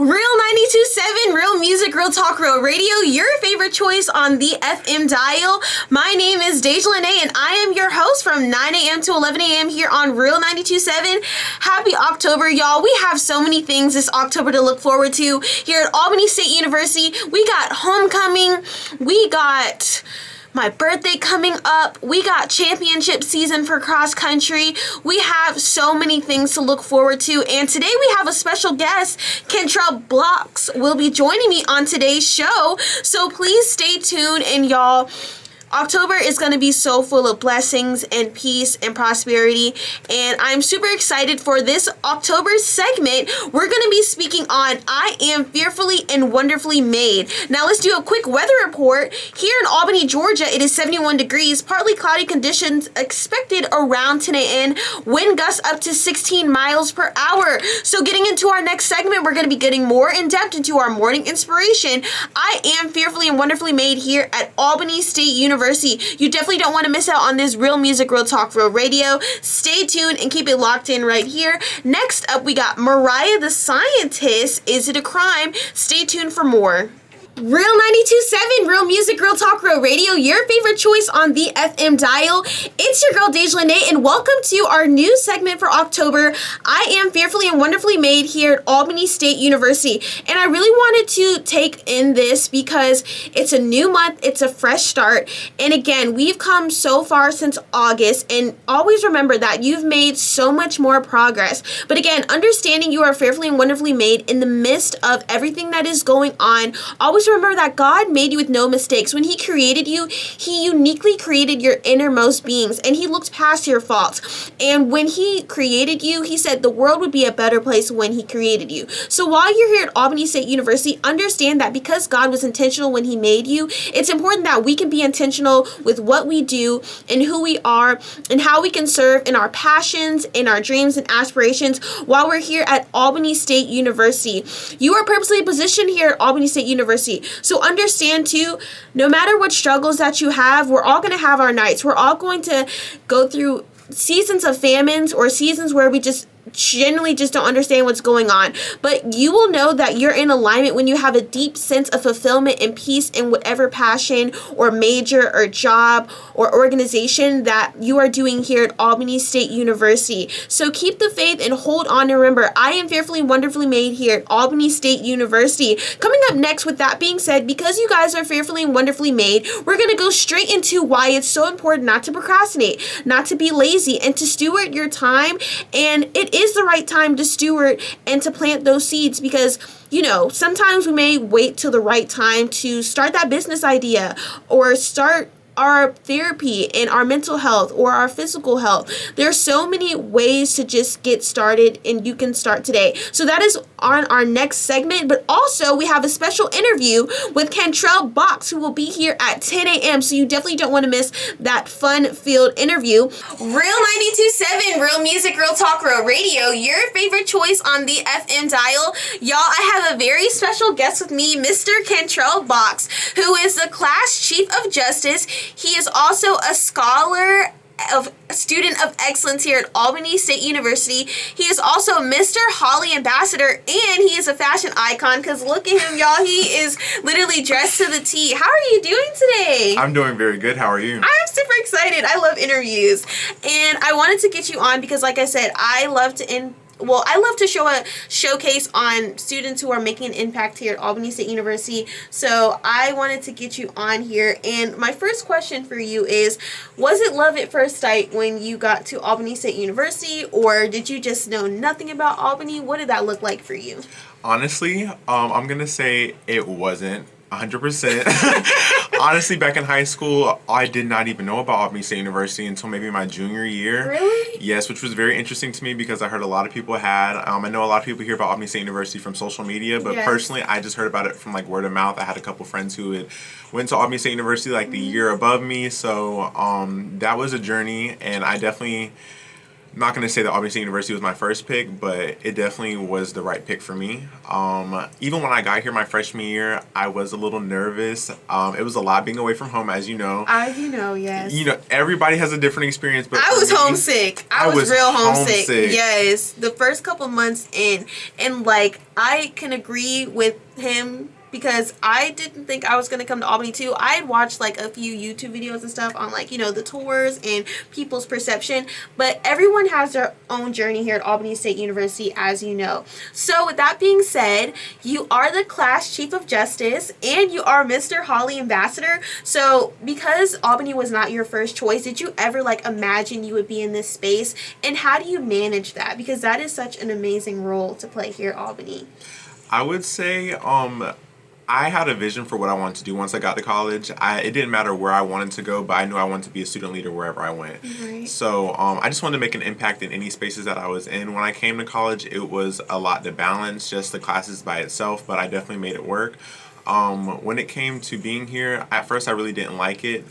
Real 92.7, Real Music, Real Talk, Real Radio, your favorite choice on the FM dial. My name is Deja Lene, and I am your host from 9 a.m. to 11 a.m. here on Real 92.7. Happy October, y'all. We have so many things this October to look forward to here at Albany State University. We got homecoming. We got my birthday coming up. We got championship season for cross country. We have so many things to look forward to. And today we have a special guest. Kentrell will be joining me on today's show. So please stay tuned, and y'all, October is going to be so full of blessings and peace and prosperity, and I'm super excited for this October segment. We're going to be speaking on I Am Fearfully and Wonderfully Made. Now let's do a quick weather report. Here in Albany, Georgia, it is 71 degrees, partly cloudy conditions expected around 10 a.m., wind gusts up to 16 miles per hour. So getting into our next segment, we're going to be getting more in depth into our morning inspiration. I Am Fearfully and Wonderfully Made here at Albany State University. You definitely don't want to miss out on this Real Music, Real Talk, Real Radio. Stay tuned and keep it locked in right here. Next up, we got Mariah the Scientist. Is it a crime? Stay tuned for more. Real 92.7, Real Music, Real Talk, Real Radio, your favorite choice on the FM dial. It's your girl, Deja Lene, and welcome to our new segment for October. I Am Fearfully and Wonderfully Made here at Albany State University. And I really wanted to take in this because it's a new month, it's a fresh start. And again, we've come so far since August, and always remember that you've made so much more progress. But again, understanding you are fearfully and wonderfully made in the midst of everything that is going on. Always remember that God made you with no mistakes. When He created you, He uniquely created your innermost beings, and He looked past your faults. And when He created you, He said the world would be a better place when He created you. So while you're here at Albany State University, understand that because God was intentional when He made you, it's important that we can be intentional with what we do and who we are and how we can serve in our passions, in our dreams and aspirations while we're here at Albany State University. You are purposely positioned here at Albany State University. So understand too, no matter what struggles that you have, we're all going to have our nights. We're all going to go through seasons of famines or seasons where we just generally just don't understand what's going on. But you will know that you're in alignment when you have a deep sense of fulfillment and peace in whatever passion or major or job or organization that you are doing here at Albany State University. So keep the faith and hold on, and remember, I am fearfully and wonderfully made here at Albany State University. Coming up next, with that being said, because you guys are fearfully and wonderfully made, we're going to go straight into why it's so important not to procrastinate, not to be lazy, and to steward your time. And it is the right time to steward and to plant those seeds, because sometimes we may wait till the right time to start that business idea or start our therapy and our mental health or our physical health. There's so many ways to just get started, and you can start today. So that is on our next segment, but also we have a special interview with Kentrell, who will be here at 10 a.m. So you definitely don't want to miss that fun-filled interview. Real 92.7, Real Music, Real Talk, Real Radio, your favorite choice on the FM dial. Y'all, I have a very special guest with me, Mr. Kentrell, who is the class chief of justice. He is also a student of excellence here at Albany State University. He is also Mr. Holly Ambassador, and he is a fashion icon, because look at him, y'all. He is literally dressed to the T. How are you doing today? I'm doing very good. How are you? I'm super excited. I love interviews, and I wanted to get you on because, like I said, I love to show a showcase on students who are making an impact here at Albany State University. So I wanted to get you on here. And my first question for you is, was it love at first sight when you got to Albany State University, or did you just know nothing about Albany? What did that look like for you? Honestly, I'm going to say it wasn't 100%. Honestly, back in high school, I did not even know about Albany State University until maybe my junior year. Really? Yes, which was very interesting to me because I heard a lot of people had. I know a lot of people hear about Albany State University from social media, but personally, I just heard about it from word of mouth. I had a couple friends who had went to Albany State University the year above me, so that was a journey, and I definitely I'm not going to say that Albany State University was my first pick, but it definitely was the right pick for me. Even when I got here my freshman year, I was a little nervous. It was a lot being away from home, as you know. Yes. You know, everybody has a different experience. But I was homesick. I was real homesick. Yes. The first couple months in. And, like, I can agree with him because I didn't think I was going to come to Albany too. I had watched like a few YouTube videos and stuff on like, you know, the tours and people's perception, but everyone has their own journey here at Albany State University, as you know. So with that being said, you are the class chief of justice and you are Mr. Holly Ambassador. So because Albany was not your first choice, did you ever like imagine you would be in this space, and how do you manage that? Because that is such an amazing role to play here at Albany. I would say, I had a vision for what I wanted to do once I got to college. It didn't matter where I wanted to go, but I knew I wanted to be a student leader wherever I went. Right. So I just wanted to make an impact in any spaces that I was in. When I came to college, it was a lot to balance, just the classes by itself, but I definitely made it work. When it came to being here, at first I really didn't like it.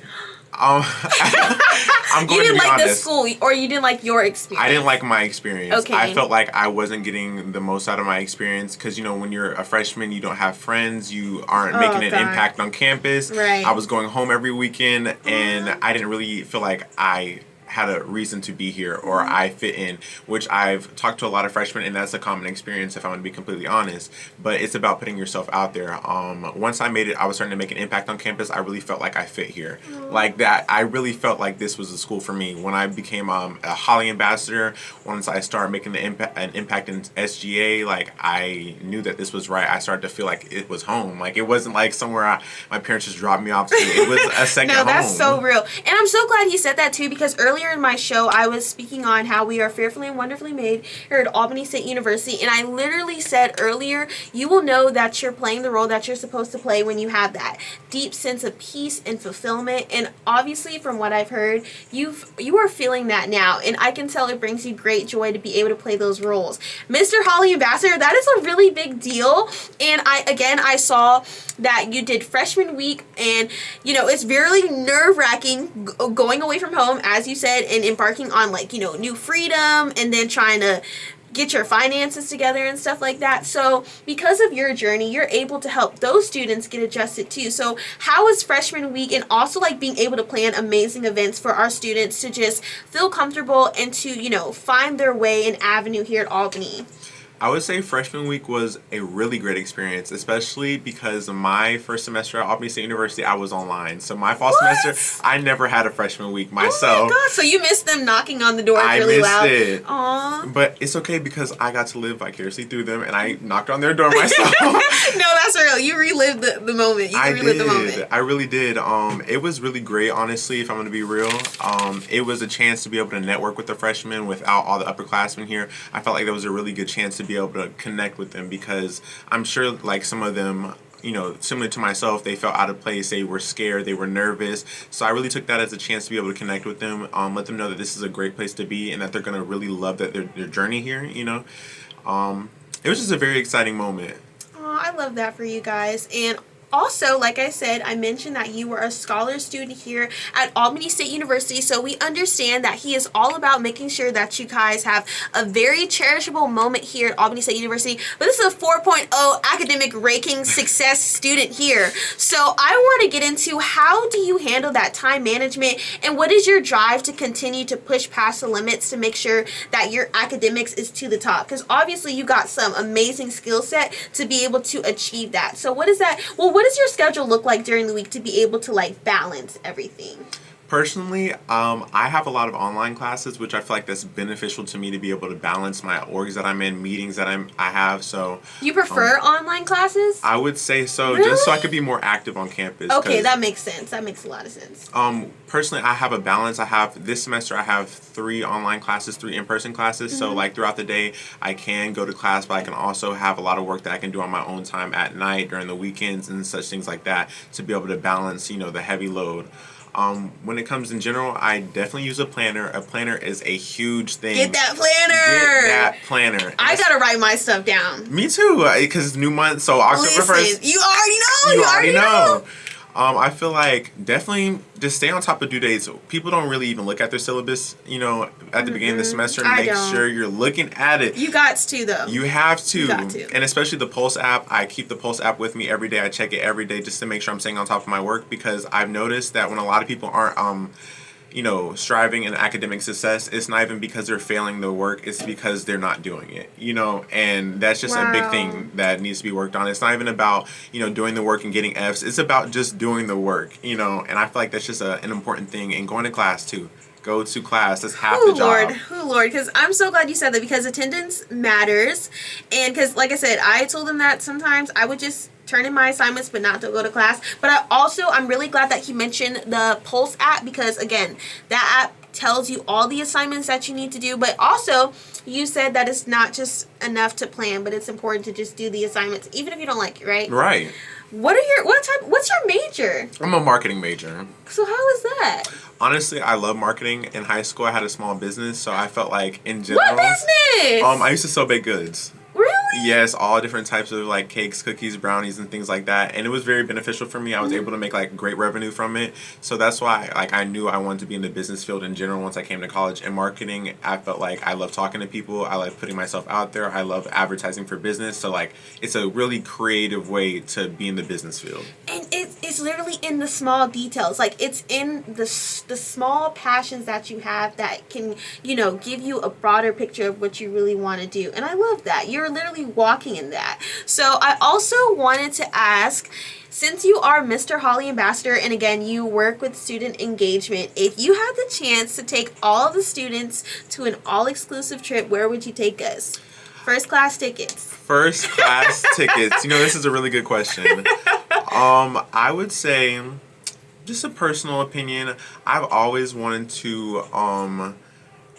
I'm going you didn't to be like honest. the school, or you didn't like your experience? I didn't like my experience. Okay. I felt like I wasn't getting the most out of my experience because, you know, when you're a freshman, you don't have friends, you aren't making an impact on campus. Right. I was going home every weekend, and I didn't really feel like I had a reason to be here or I fit in, which I've talked to a lot of freshmen, and that's a common experience if I'm going to be completely honest. But it's about putting yourself out there. Once I made it, I was starting to make an impact on campus. I really felt like I fit here. Like that, I really felt like this was a school for me. When I became a Holly Ambassador, once I started making an impact in SGA, like I knew that this was right. I started to feel like it was home. Like it wasn't like somewhere my parents just dropped me off to. It was a second home. No, that's so real. And I'm so glad he said that too, because earlier in my show, I was speaking on how we are fearfully and wonderfully made here at Albany State University, and I literally said earlier, you will know that you're playing the role that you're supposed to play when you have that deep sense of peace and fulfillment. And obviously, from what I've heard, you are feeling that now, and I can tell it brings you great joy to be able to play those roles. Mr. Holly Ambassador, that is a really big deal. And I saw that you did freshman week, and you know, it's very nerve-wracking going away from home, as you said, and embarking on like, you know, new freedom, and then trying to get your finances together and stuff like that. So because of your journey, you're able to help those students get adjusted too. So how was freshman week, and also like being able to plan amazing events for our students to just feel comfortable and to, you know, find their way and avenue here at Albany? I would say freshman week was a really great experience, especially because my first semester at Albany State University, I was online. So my fall semester, I never had a freshman week myself. Oh my gosh, so you missed them knocking on the door really loud. I missed it. Aww. But it's okay because I got to live vicariously through them, and I knocked on their door myself. No, that's real. You relived the moment. I really did. It was really great, honestly, if I'm going to be real. It was a chance to be able to network with the freshmen without all the upperclassmen here. I felt like that was a really good chance to be able to connect with them, because I'm sure like some of them, you know, similar to myself, they felt out of place, they were scared, they were nervous. So I really took that as a chance to be able to connect with them, let them know that this is a great place to be and that they're going to really love that their journey here, you know. It was just a very exciting moment. Oh, I love that for you guys. And also, like I said, I mentioned that you were a scholar student here at Albany State University, so we understand that he is all about making sure that you guys have a very cherishable moment here at Albany State University. But this is a 4.0 academic ranking success student here. So I want to get into, how do you handle that time management, and what is your drive to continue to push past the limits to make sure that your academics is to the top? Because obviously you got some amazing skill set to be able to achieve that. So what is that? Well, what does your schedule look like during the week to be able to like balance everything? Personally, I have a lot of online classes, which I feel like that's beneficial to me to be able to balance my orgs that I'm in, meetings that I have. So you prefer online classes? I would say so, really? Just so I could be more active on campus. Okay, that makes sense. That makes a lot of sense. Personally, I have a balance. This semester I have 3 online classes, 3 in-person classes. So like throughout the day, I can go to class, but I can also have a lot of work that I can do on my own time at night, during the weekends, and such things like that, to be able to balance, you know, the heavy load. When it comes in general, I definitely use a planner. A planner is a huge thing. Get that planner! Get that planner. I gotta write my stuff down. Me too, because it's new month, so October 1st. You already know! You already know! I feel like definitely just stay on top of due dates. People don't really even look at their syllabus, at the beginning of the semester. I Make don't. sure you're looking at it. You got to, though. You have to. You got to. And especially the Pulse app. I keep the Pulse app with me every day. I check it every day just to make sure I'm staying on top of my work, because I've noticed that when a lot of people aren't striving in academic success, it's not even because they're failing the work, it's because they're not doing it, and that's just a big thing that needs to be worked on. It's not even about, doing the work and getting Fs, it's about just doing the work, and I feel like that's just an important thing, and going to class too. Go to class. That's half the job. Lord, because I'm so glad you said that, because attendance matters. And because, like I said, I told them that sometimes I would just turn in my assignments but not to go to class. But I'm really glad that he mentioned the Pulse app, because, again, that app tells you all the assignments that you need to do. But also, you said that it's not just enough to plan, but it's important to just do the assignments, even if you don't like it, right? Right. What's your major? I'm a marketing major. So how is that? Honestly, I love marketing. In high school, I had a small business, so I felt like in general. What business? I used to sell baked goods. Really? Yes, all different types of like cakes, cookies, brownies, and things like that. And it was very beneficial for me. I was able to make like great revenue from it. So that's why I knew I wanted to be in the business field in general once I came to college. And marketing, I felt like I love talking to people. I like putting myself out there. I love advertising for business. So like it's a really creative way to be in the business field. And it's literally in the small details. Like it's in the small passions that you have that can, give you a broader picture of what you really want to do. And I love that. You're literally walking in that. So I also wanted to ask, since you are Mr. Holly Ambassador, and again, you work with student engagement, if you had the chance to take all of the students to an all-exclusive trip, where would you take us? First class tickets. First class tickets. This is a really good question. I would say, just a personal opinion, I've always wanted to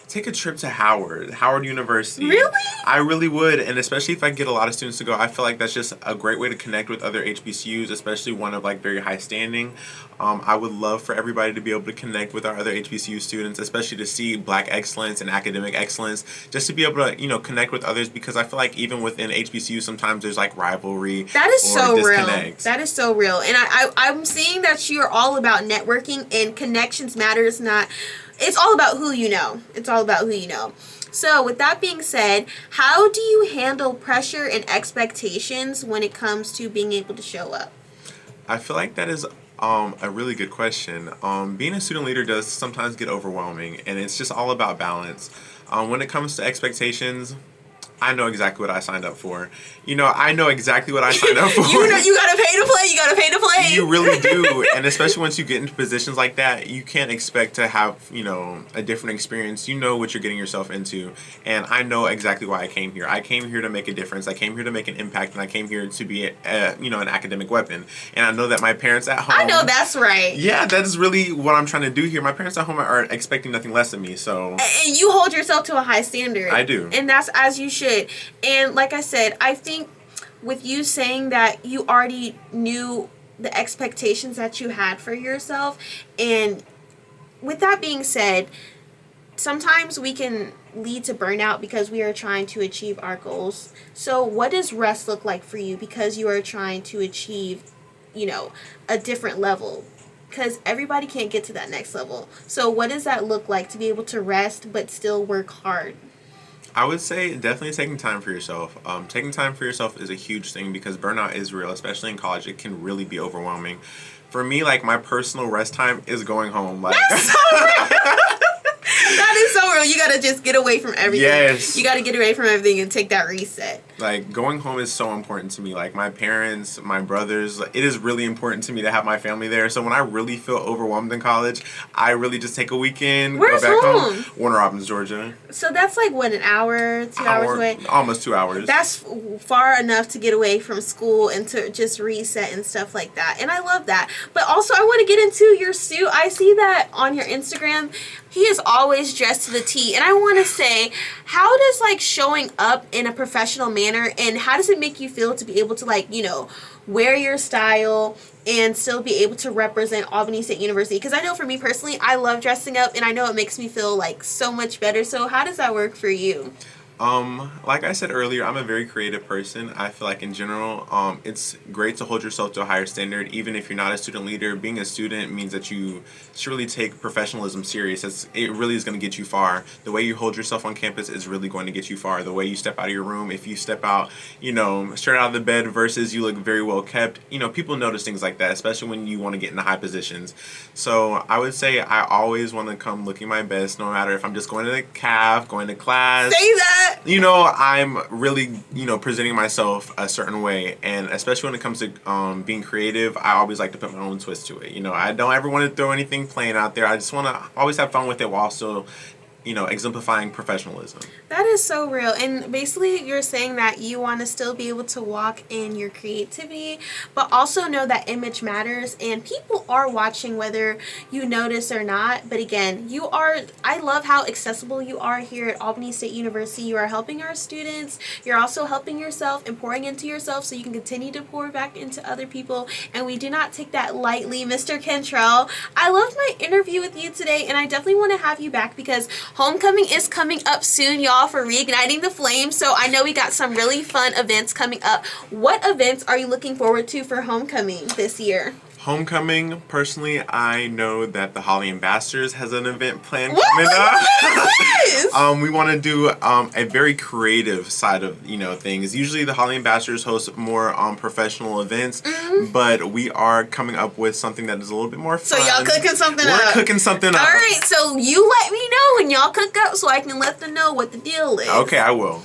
take a trip to Howard University. Really? I really would, and especially if I get a lot of students to go, I feel like that's just a great way to connect with other HBCUs, especially one of like very high standing. I would love for everybody to be able to connect with our other HBCU students, especially to see Black excellence and academic excellence, just to be able to, connect with others, because I feel like even within HBCU sometimes there's like rivalry. That is so disconnect. real. That is so real. And I'm seeing that you're all about networking, and connections matters, not... It's all about who you know. It's all about who you know. So with that being said, how do you handle pressure and expectations when it comes to being able to show up? I feel like that is a really good question. Being a student leader does sometimes get overwhelming, and it's just all about balance. When it comes to expectations, I know exactly what I signed up for. I know exactly what I signed up for. You gotta pay to play. You gotta pay to play. You really do. And especially once you get into positions like that, you can't expect to have, a different experience. You know what you're getting yourself into. And I know exactly why I came here. I came here to make a difference. I came here to make an impact. And I came here to be, an academic weapon. And I know that my parents at home... I know that's right. Yeah, that's really what I'm trying to do here. My parents at home are expecting nothing less of me, so... And you hold yourself to a high standard. I do. And that's as you should. And like I said, I think with you saying that you already knew the expectations that you had for yourself, and with that being said, sometimes we can lead to burnout because we are trying to achieve our goals. So what does rest look like for you, because you are trying to achieve, a different level? Because everybody can't get to that next level. So what does that look like to be able to rest but still work hard? I would say definitely taking time for yourself. Taking time for yourself is a huge thing, because burnout is real, especially in college. It can really be overwhelming. For me, like, my personal rest time is going home. Like, That's so real. That is so real. You gotta just get away from everything. Yes. You gotta get away from everything and take that reset. Like, going home is so important to me. Like, my parents, my brothers, it is really important to me to have my family there. So when I really feel overwhelmed in college, I really just take a weekend, Where's go back home? Warner Robins, Georgia. So that's like, what, an hour, 2 hours away? Almost 2 hours. That's far enough to get away from school and to just reset and stuff like that. And I love that. But also, I want to get into your suit. I see that on your Instagram. He is always dressed to the T. And I want to say, how does, like, showing up in a professional manner, and how does it make you feel to be able to, like, wear your style and still be able to represent Albany State University? Because I know for me personally, I love dressing up, and I know it makes me feel, like, so much better. So how does that work for you? Like I said earlier, I'm a very creative person. I feel like in general, it's great to hold yourself to a higher standard. Even if you're not a student leader, being a student means that you should really take professionalism serious. It really is going to get you far. The way you hold yourself on campus is really going to get you far. The way you step out of your room, if you step out, straight out of the bed versus you look very well kept, people notice things like that, especially when you want to get into high positions. So I would say I always want to come looking my best, no matter if I'm just going to the caf, going to class. Say that! I'm really, presenting myself a certain way. And especially when it comes to being creative, I always like to put my own twist to it. I don't ever want to throw anything plain out there. I just want to always have fun with it while still, exemplifying professionalism. That is so real. And basically, you're saying that you want to still be able to walk in your creativity, but also know that image matters and people are watching whether you notice or not. But again, I love how accessible you are here at Albany State University. You are helping our students. You're also helping yourself and pouring into yourself so you can continue to pour back into other people. And we do not take that lightly, Mr. Kentrell. I loved my interview with you today, and I definitely want to have you back because homecoming is coming up soon, y'all, for reigniting the flame. So I know we got some really fun events coming up. What events are you looking forward to for homecoming this year? Homecoming, personally, I know that the Holly Ambassadors has an event planned coming up. We want to do a very creative side of things. Usually, the Holly Ambassadors host more professional events, but we are coming up with something that is a little bit more fun. So y'all cooking something up? We're cooking something up. All right, so you let me know when y'all cook up so I can let them know what the deal is. Okay, I will.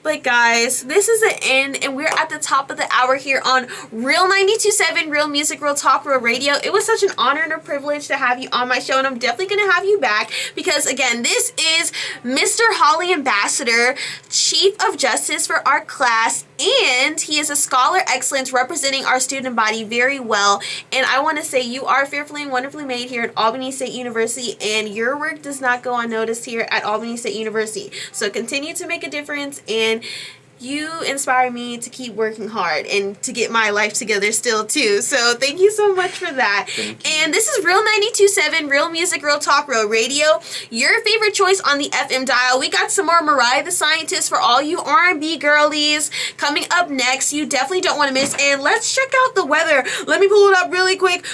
But guys, this is the end, and we're at the top of the hour here on Real 92.7, Real Music, Real Talk, Real Radio. It was such an honor and a privilege to have you on my show, and I'm definitely going to have you back because, again, this is Mr. Holly Ambassador, Chief of Justice for our class, and he is a Scholar Excellence representing our student body very well. And I want to say you are fearfully and wonderfully made here at Albany State University, and your work does not go unnoticed here at Albany State University. So continue to make a difference, and you inspire me to keep working hard and to get my life together still too. So thank you so much for that. And this is Real 92.7, Real Music, Real Talk, Real Radio. Your favorite choice on the FM dial. We got some more Mariah the Scientist for all you R&B girlies coming up next. You definitely don't want to miss. And let's check out the weather. Let me pull it up really quick.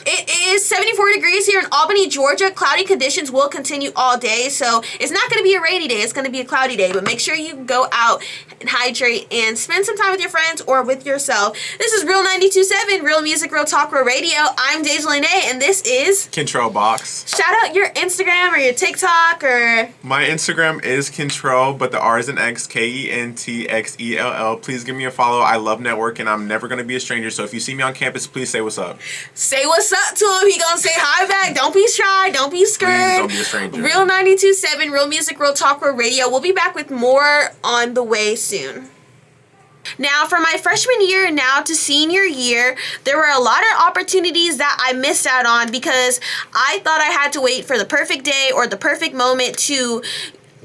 It is 74 degrees here in Albany, Georgia. Cloudy conditions will continue all day. So it's not going to be a rainy day. It's going to be a cloudy day. But make sure you go out and hydrate and spend some time with your friends or with yourself. This is Real 92.7, Real Music, Real Talk, Real Radio. I'm Deja Lene, and this is Kentrell Box. Shout out your Instagram or your TikTok or... My Instagram is Kentrell, but the R is an X, KENTXELL. Please give me a follow. I love networking. I'm never going to be a stranger, so if you see me on campus, please say what's up. Say what's up to him. He gonna say hi back. Don't be shy. Don't be scared. Please don't be a stranger. Real 92.7, Real Music, Real Talk, Real Radio. We'll be back with more on the way soon. Now, from my freshman year now to senior year, there were a lot of opportunities that I missed out on because I thought I had to wait for the perfect day or the perfect moment to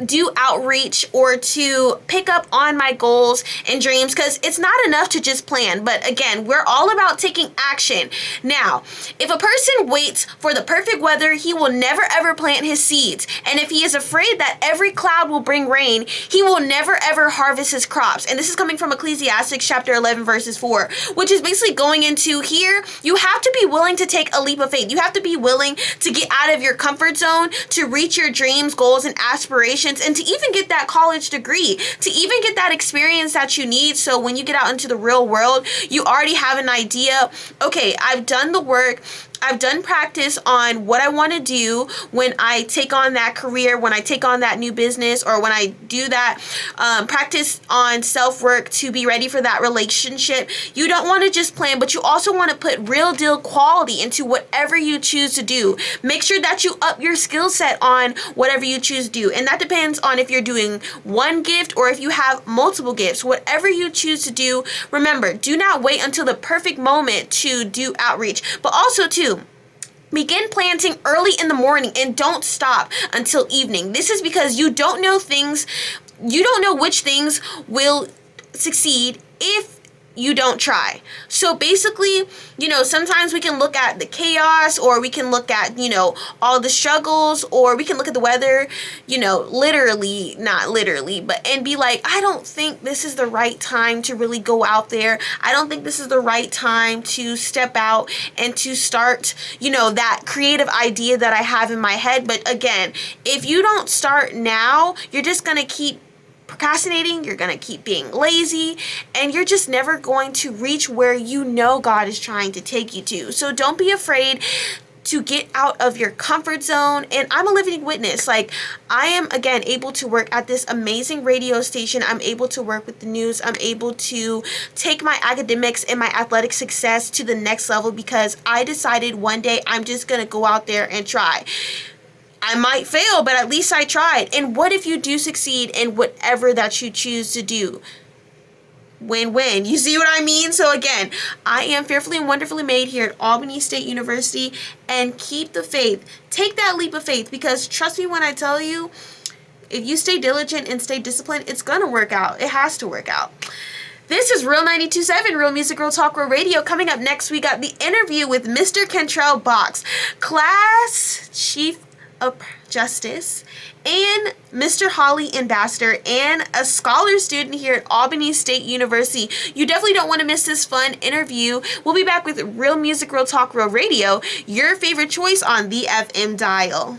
do outreach or to pick up on my goals and dreams, because it's not enough to just plan. But again, we're all about taking action. Now, if a person waits for the perfect weather, he will never ever plant his seeds. And if he is afraid that every cloud will bring rain, he will never ever harvest his crops. And this is coming from Ecclesiastes chapter 11 verses 4, which is basically going into here, you have to be willing to take a leap of faith. You have to be willing to get out of your comfort zone, to reach your dreams, goals, and aspirations, and to even get that college degree, to even get that experience that you need, so when you get out into the real world, you already have an idea. Okay, I've done the work. I've done practice on what I want to do when I take on that career, when I take on that new business, or when I do that practice on self-work to be ready for that relationship. You don't want to just plan, but you also want to put real deal quality into whatever you choose to do. Make sure that you up your skill set on whatever you choose to do. And that depends on if you're doing one gift or if you have multiple gifts. Whatever you choose to do, remember, do not wait until the perfect moment to do outreach. But also, too, begin planting early in the morning and don't stop until evening. This is because you don't know which things will succeed if you don't try. So basically, sometimes we can look at the chaos, or we can look at, all the struggles, or we can look at the weather, literally, not literally, and be like, I don't think this is the right time to really go out there. I don't think this is the right time to step out and to start, that creative idea that I have in my head. But again, if you don't start now, you're just going to keep procrastinating, you're going to keep being lazy, and you're just never going to reach where God is trying to take you to. So don't be afraid to get out of your comfort zone. And I'm a living witness. Like, I am, again, able to work at this amazing radio station. I'm able to work with the news. I'm able to take my academics and my athletic success to the next level because I decided one day I'm just going to go out there and try. I might fail, but at least I tried. And what if you do succeed in whatever that you choose to do? Win-win. You see what I mean? So again, I am fearfully and wonderfully made here at Albany State University, and keep the faith. Take that leap of faith, because trust me when I tell you, if you stay diligent and stay disciplined, it's going to work out. It has to work out. This is Real 92.7, Real Music, Real Talk, Real Radio. Coming up next, we got the interview with Mr. Kentrell Box, Class Chief of Justice, and Mr. Holly Ambassador, and a scholar student here at Albany State University. You definitely don't want to miss this fun interview. We'll be back with Real Music, Real Talk, Real Radio, your favorite choice on the FM dial.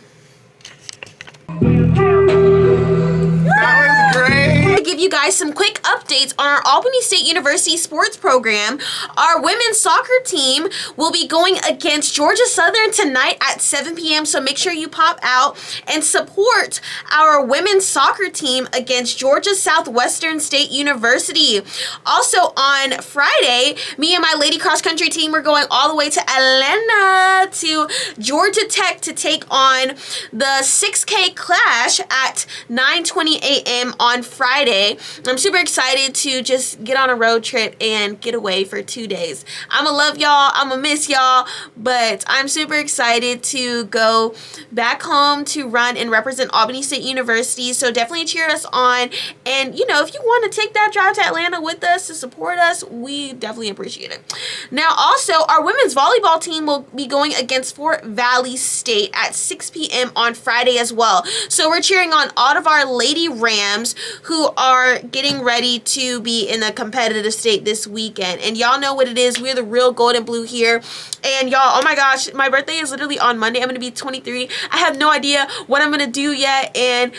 That was great. To give you guys some quick updates on our Albany State University sports program, our women's soccer team will be going against Georgia Southern tonight at 7 p.m. So make sure you pop out and support our women's soccer team against Georgia Southwestern State University. Also on Friday, me and my lady cross country team are going all the way to Atlanta to Georgia Tech to take on the 6K Clash at 9:20 a.m. on Friday. I'm super excited to just get on a road trip and get away for 2 days. I'ma love y'all, I'ma miss y'all, but I'm super excited to go back home to run and represent Albany State University. So definitely cheer us on. And if you want to take that drive to Atlanta with us to support us, we definitely appreciate it. Now also, our women's volleyball team will be going against Fort Valley State at 6 p.m. on Friday as well. So we're cheering on all of our Lady Rams who are getting ready to be in a competitive state this weekend. And y'all know what it is. We're the real gold and blue here. And y'all, oh my gosh, my birthday is literally on Monday. I'm going to be 23. I have no idea what I'm going to do yet. And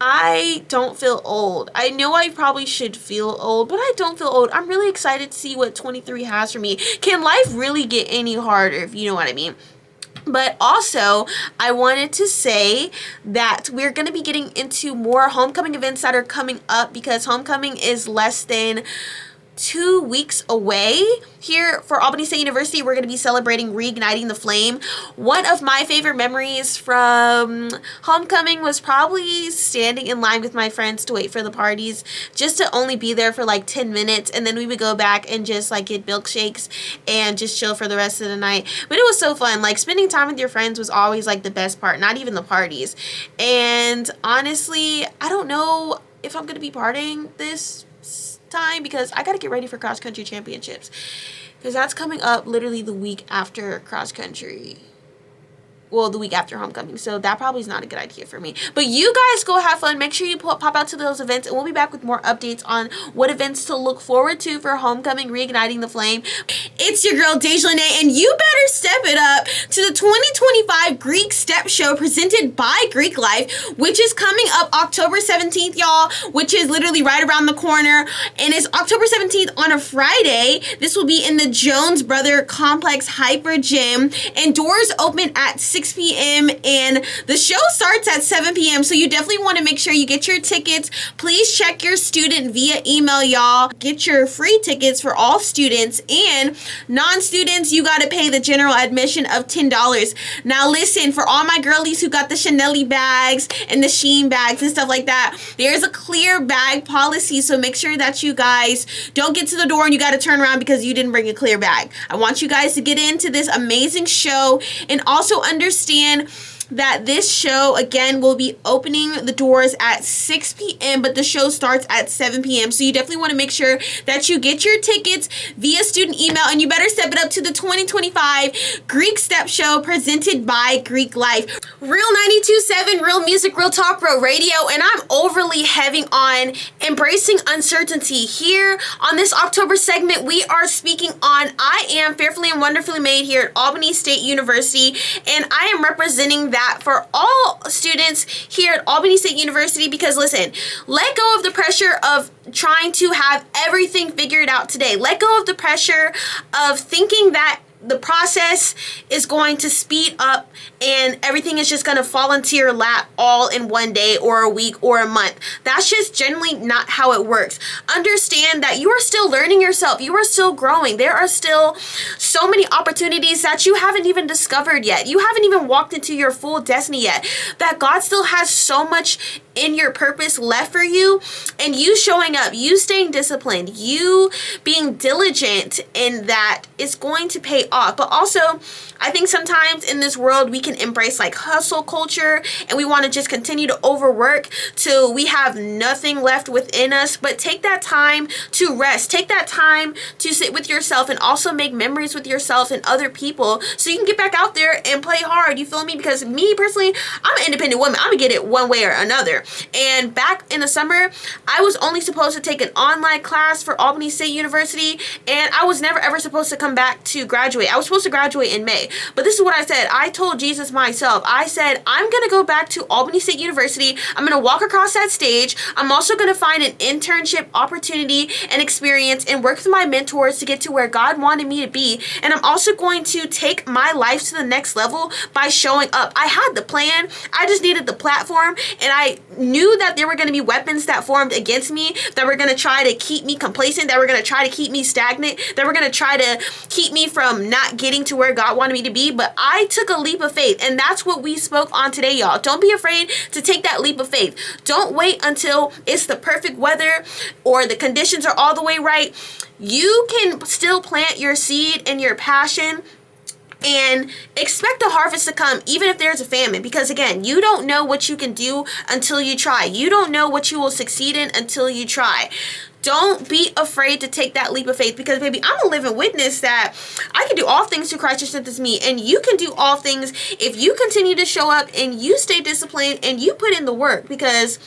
I don't feel old. I know I probably should feel old, but I don't feel old. I'm really excited to see what 23 has for me. Can life really get any harder, if you know what I mean? But also, I wanted to say that we're going to be getting into more homecoming events that are coming up, because homecoming is less than 2 weeks away. Here for Albany State University, we're going to be celebrating Reigniting the Flame. One of my favorite memories from homecoming was probably standing in line with my friends to wait for the parties, just to only be there for like 10 minutes, and then we would go back and just like get milkshakes and just chill for the rest of the night. But it was so fun. Like, spending time with your friends was always like the best part, not even the parties. And honestly, I don't know if I'm going to be partying this time, because I got to get ready for cross country championships, because that's coming up literally the week after cross country. Well, the week after homecoming. So that probably is not a good idea for me. But you guys go have fun. Make sure you pop out to those events. And we'll be back with more updates on what events to look forward to for homecoming, Reigniting the Flame. It's your girl, Deja Lene, and you better step it up to the 2025 Greek Step Show presented by Greek Life, which is coming up October 17th, y'all, which is literally right around the corner. And it's October 17th on a Friday. This will be in the Jones Brother Complex Hyper Gym. And doors open at 6 p.m. and the show starts at 7 p.m. So you definitely want to make sure you get your tickets. Please check your student via email, y'all. Get your free tickets for all students, and non-students, you got to pay the general admission of $10. Now listen, for all my girlies who got the Chanel bags and the Shein bags and stuff like that, there's a clear bag policy. So make sure that you guys don't get to the door and you got to turn around because you didn't bring a clear bag. I want you guys to get into this amazing show and also understand that this show, again, will be opening the doors at 6 p.m., but the show starts at 7 p.m., so you definitely want to make sure that you get your tickets via student email, and you better step it up to the 2025 Greek Step Show presented by Greek Life. Real 92.7, Real Music, Real Talk, Real Radio, and I'm overly heavy on embracing uncertainty. Here on this October segment, we are speaking on I Am Fearfully and Wonderfully Made here at Albany State University, and I am representing that for all students here at Albany State University because, listen, let go of the pressure of trying to have everything figured out today. Let go of the pressure of thinking that the process is going to speed up and everything is just going to fall into your lap all in one day or a week or a month. That's just generally not how it works. Understand that you are still learning yourself. You are still growing. There are still so many opportunities that you haven't even discovered yet. You haven't even walked into your full destiny yet. That God still has so much in your purpose left for you, and you showing up, you staying disciplined, you being diligent in that is going to pay off. But also, I think sometimes in this world we can embrace like hustle culture and we want to just continue to overwork till we have nothing left within us. But take that time to rest, take that time to sit with yourself and also make memories with yourself and other people so you can get back out there and play hard. You feel me? Because me personally, I'm an independent woman. I'm gonna get it one way or another. And back in the summer, I was only supposed to take an online class for Albany State University, and I was never ever supposed to come back to graduate. I was supposed to graduate in May. But this is what I said. I told Jesus myself, I said, I'm going to go back to Albany State University. I'm going to walk across that stage. I'm also going to find an internship opportunity and experience and work with my mentors to get to where God wanted me to be. And I'm also going to take my life to the next level by showing up. I had the plan. I just needed the platform, and I knew that there were going to be weapons that formed against me that were going to try to keep me complacent, that were going to try to keep me stagnant, that were going to try to keep me from not getting to where God wanted me to be. But I took a leap of faith, and that's what we spoke on today, y'all. Don't be afraid to take that leap of faith. Don't wait until it's the perfect weather or the conditions are all the way right. You can still plant your seed and your passion and expect a harvest to come even if there's a famine, because again, you don't know what you can do until you try. You don't know what you will succeed in until you try. Don't be afraid to take that leap of faith, because baby, I'm a living witness that I can do all things through Christ who strengthens me, and you can do all things if you continue to show up and you stay disciplined and you put in the work, because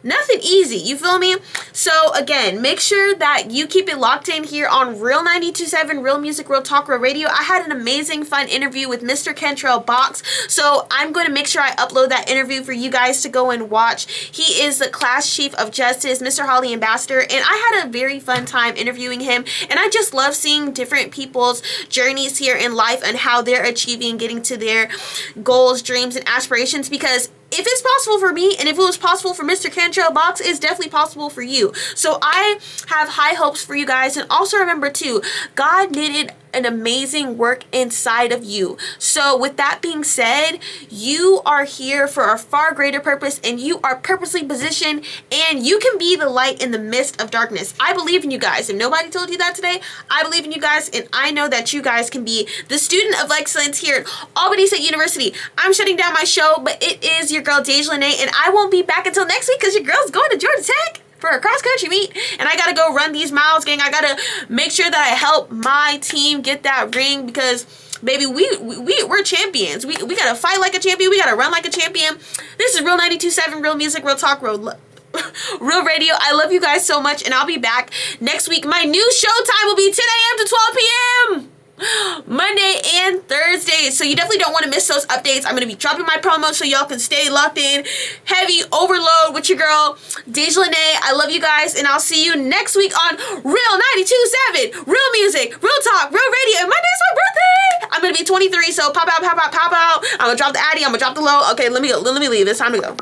nothing easy, you feel me? So again, make sure that you keep it locked in here on Real 92.7, Real Music, Real Talk, Real Radio. I had an amazing fun interview with Mr. Kentrell Box, so I'm going to make sure I upload that interview for you guys to go and watch. He is the class chief of justice, Mr. Holly Ambassador, and I had a very fun time interviewing him, and I just love seeing different people's journeys here in life and how they're achieving and getting to their goals, dreams, and aspirations, because if it's possible for me, and if it was possible for Mr. Kentrell Box, it's definitely possible for you. So I have high hopes for you guys. And also remember too, God needed an amazing work inside of you. So with that being said, you are here for a far greater purpose, and you are purposely positioned, and you can be the light in the midst of darkness. I believe in you guys. If nobody told you that today, I believe in you guys, and I know that you guys can be the student of excellence here at Albany State University. I'm shutting down my show, but it is your girl Deja Lene, and I won't be back until next week because your girl's going to Georgia Tech for a cross-country meet, and I gotta go run these miles, gang. I gotta make sure that I help my team get that ring, because baby, we're champions. We gotta fight like a champion. We gotta run like a champion. This is Real 92.7, Real Music, Real Talk, Real Radio. I love you guys so much, and I'll be back next week. My new show time will be 10 a.m. to 12 p.m. Monday and Thursday, so you definitely don't want to miss those updates. I'm going to be dropping my promo so y'all can stay locked in. Heavy overload with your girl Deja Lene. I love you guys, and I'll see you next week on Real 92.7, Real Music, Real Talk, Real Radio. And Monday's my birthday. I'm going to be 23, so pop out, pop out, pop out. I'm going to drop the Addy, I'm going to drop the low. Okay, let me go. Let me leave. It's time to go.